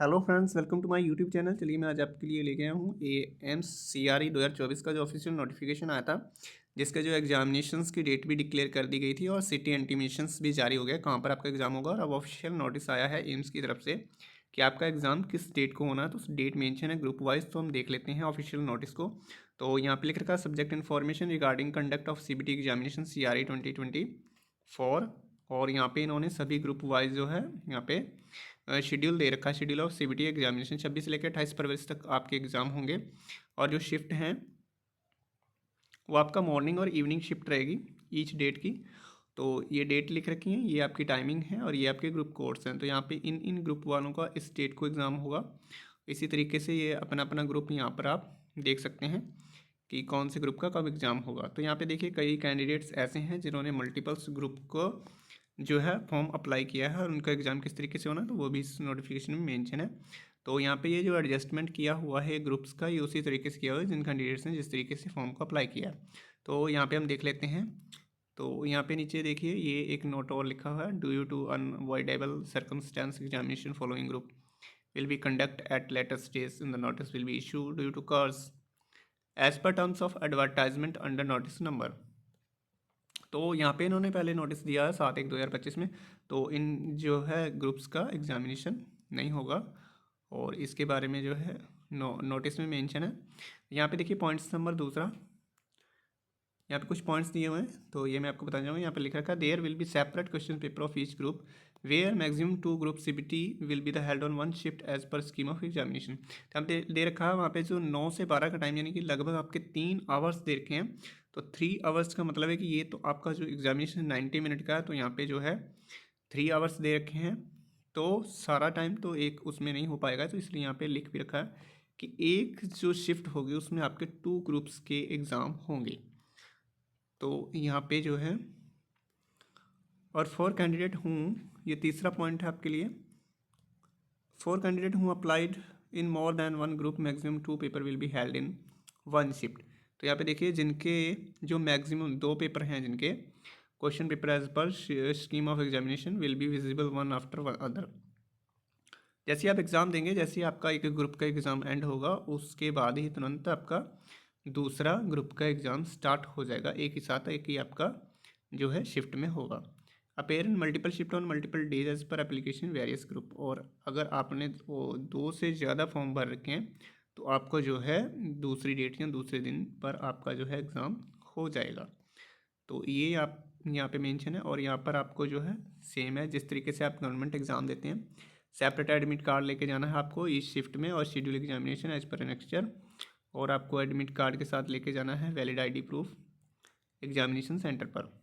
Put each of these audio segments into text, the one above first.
Hello friends, welcome to my YouTube channel. चलिए मैं आज आपके लिए लेके आया हूँ AMCRE 2024 का जो ऑफिशियल नोटिफिकेशन आया था, जिसका जो एग्जामिनेशंस की डेट भी डिक्लेयर कर दी गई थी और सिटी इंटीमेशंस भी जारी हो गया कहाँ पर आपका एग्जाम होगा। और अब ऑफिशियल नोटिस आया है एम्स की तरफ से कि आपका एग्जाम किस डेट को होना है। तो उस डेट मेंशन है ग्रुप वाइज, तो हम देख लेते हैं ऑफिशियल नोटिस को। तो यहाँ पे लिख रखा है subject information regarding conduct of CBT examination CRE 2024। और यहाँ पे इन्होंने सभी ग्रुप वाइज जो है यहाँ पे शेड्यूल दे रखा है। शेड्यूल ऑफ CBT एग्जामिनेशन 26 से लेकर 28 फरवरी तक आपके एग्ज़ाम होंगे। और जो शिफ्ट हैं वो आपका मॉर्निंग और इवनिंग शिफ्ट रहेगी ईच डेट की। तो ये डेट लिख रखी है, ये आपकी टाइमिंग है और ये आपके ग्रुप कोड्स हैं। तो यहाँ पे इन ग्रुप वालों का इस डेट को एग्ज़ाम होगा। इसी तरीके से ये अपना अपना ग्रुप यहाँ पर आप देख सकते हैं कि कौन से ग्रुप का कब एग्ज़ाम होगा। तो यहाँ पे देखिए कई कैंडिडेट्स ऐसे हैं जिन्होंने मल्टीपल्स ग्रुप को जो है फॉर्म अप्लाई किया है और उनका एग्ज़ाम किस तरीके से होना है तो वो भी इस नोटिफिकेशन में मेंशन है। तो यहाँ पे ये जो एडजस्टमेंट किया हुआ है ग्रुप्स का, ये उसी तरीके से किया हुआ है जिन कैंडिडेट्स ने जिस तरीके से फॉर्म को अप्लाई किया है। तो यहाँ पे हम देख लेते हैं। तो यहाँ पे नीचे देखिए ये एक नोट और लिखा हुआ है, due you to unavoidable circumstance examination following group will be conduct at later stage in the notice will be issued due to course as per terms of advertisement under notice number। तो यहाँ पे इन्होंने पहले notice दिया है 7/1/2025 में। तो इन जो है ग्रुप्स का एग्जामिनेशन नहीं होगा और इसके बारे में जो है नोटिस में मेंशन है। यहाँ पे देखिए पॉइंट्स नंबर दूसरा, यहाँ पे कुछ पॉइंट्स दिए हुए हैं तो ये मैं आपको बताना चाहूँगा। यहाँ पे लिख रखा है there will be separate question paper of each group where maximum 2 group CBT will be the held on 1 shift as per scheme of examination. तो यहाँ पे दे रखा है वहाँ पे जो 9 से 12 का टाइम, यानी कि लगभग आपके 3 आवर्स दे रखे हैं। तो 3 आवर्स का मतलब है कि ये तो आपका जो एग्जामिनेशन 90 मिनट का है, तो यहाँ पे जो है 3 आवर्स दे रखे हैं। तो सारा टाइम तो एक उसमें नहीं हो पाएगा, तो इसलिए यहाँ पे लिख भी रखा है कि एक जो शिफ्ट होगी उसमें आपके 2 ग्रुप्स के एग्ज़ाम होंगे। तो यहाँ पे जो है और 4 कैंडिडेट हूँ, ये तीसरा पॉइंट है आपके लिए। 4 कैंडिडेट हूँ applied in more than 1 group maximum 2 paper will be held in 1 shift. तो यहाँ पे देखिए जिनके जो मैक्सिमम 2 पेपर हैं, जिनके question paper as per scheme of examination will be visible one after other. जैसे आप एग्ज़ाम देंगे, जैसे आपका एक ग्रुप का एग्ज़ाम एंड होगा उसके बाद ही तुरंत आपका दूसरा ग्रुप का एग्ज़ाम स्टार्ट हो जाएगा, एक ही साथ एक ही आपका जो है शिफ्ट में होगा। Appear in multiple shift on multiple days as per application various group. और अगर आपने वो 2 से ज़्यादा फॉर्म भर रखे हैं तो आपको जो है दूसरी डेट या दूसरे दिन पर आपका जो है एग्ज़ाम हो जाएगा। तो ये आप यहाँ पे मेंशन है। और यहाँ पर आपको जो है सेम है जिस तरीके से आप गवर्नमेंट एग्ज़ाम देते हैं, सेपरेट एडमिट कार्ड लेके जाना है आपको इस शिफ्ट में और शेड्यूल एग्जामिनेशन एज पर नेक्स्टर। और आपको एडमिट कार्ड के साथ लेके जाना है valid ID proof examination centre पर।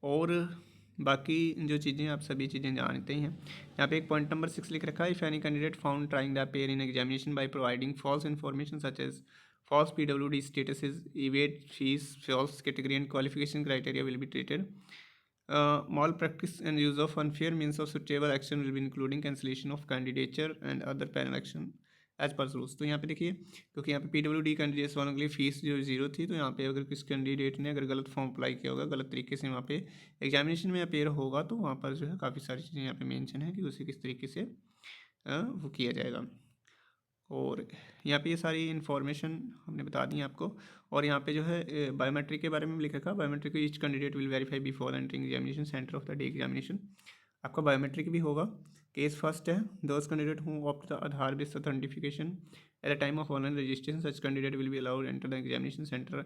और बाकी जो चीज़ें आप सभी चीज़ें जानते ही हैं। यहाँ पे एक पॉइंट नंबर 6 लिख रखा है, if any candidate found trying the pair in examination by providing false information such as false PWD statuses, evade fees, false category and qualification criteria will be treated. Malpractice and use of unfair means of suitable action will be including cancellation of candidature and other panel action as per rules. तो यहाँ पे देखिए क्योंकि यहाँ पे PWD candidates वालों के लिए फीस जो 0 थी, तो यहाँ पे अगर किस कैंडिडेट ने अगर गलत फॉर्म अप्लाई किया होगा, गलत तरीके से वहाँ पे एग्जामिनेशन में अपेयर होगा, तो वहाँ पर जो है काफ़ी सारी चीज़ें यहाँ पे मेंशन है कि उसे किस तरीके से वो किया जाएगा। और यहाँ पे ये सारी इन्फॉर्मेशन हमने बता दी आपको। और यहाँ पे जो है बायोमेट्रिक के बारे में लिख रखा है, biometric each candidate will verify before entering examination centre of the day examination. आपका बायोमेट्रिक भी होगा। केस फर्स्ट है, those candidate who opt the Aadhaar based authentication at the time of online registration such candidate will be allowed enter the examination centre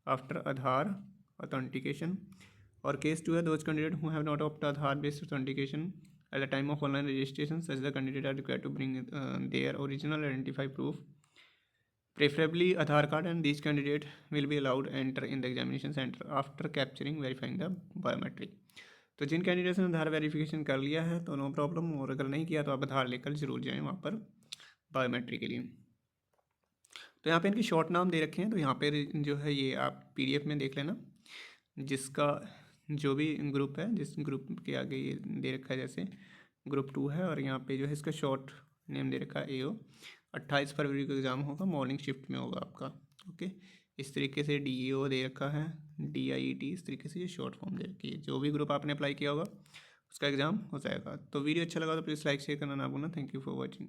after Aadhaar authentication. और case 2 है, those candidate who have not opt Aadhaar based authentication at the time of online registration such the candidate are required to bring their original identify proof, preferably Aadhaar card, and these candidate will be allowed enter in the examination center after capturing verifying the biometric। तो जिन candidates ने आधार verification कर लिया है तो no problem, और अगर नहीं किया तो आप आधार लेकर जरूर जाएँ वहाँ पर बायोमेट्रिक के लिए। तो यहाँ पे इनके शॉर्ट नाम दे रखे हैं, तो यहाँ पे जो है ये आप PDF में देख लेना, जिसका जो भी ग्रुप है, जिस ग्रुप के आगे ये दे रखा है, जैसे ग्रुप 2 है और यहाँ पे जो है इसका शॉर्ट नेम दे रखा है AO। 28 फरवरी को एग्ज़ाम होगा, मॉर्निंग शिफ्ट में होगा आपका। ओके, इस तरीके से DEO दे रखा है, DIET, इस तरीके से ये शॉर्ट फॉर्म दे रखी है। जो भी ग्रुप आपने अप्लाई किया होगा उसका एग्ज़ाम हो जाएगा। तो वीडियो अच्छा लगा तो प्लीज़ लाइक शेयर करना ना भूलना। Thank you for watching.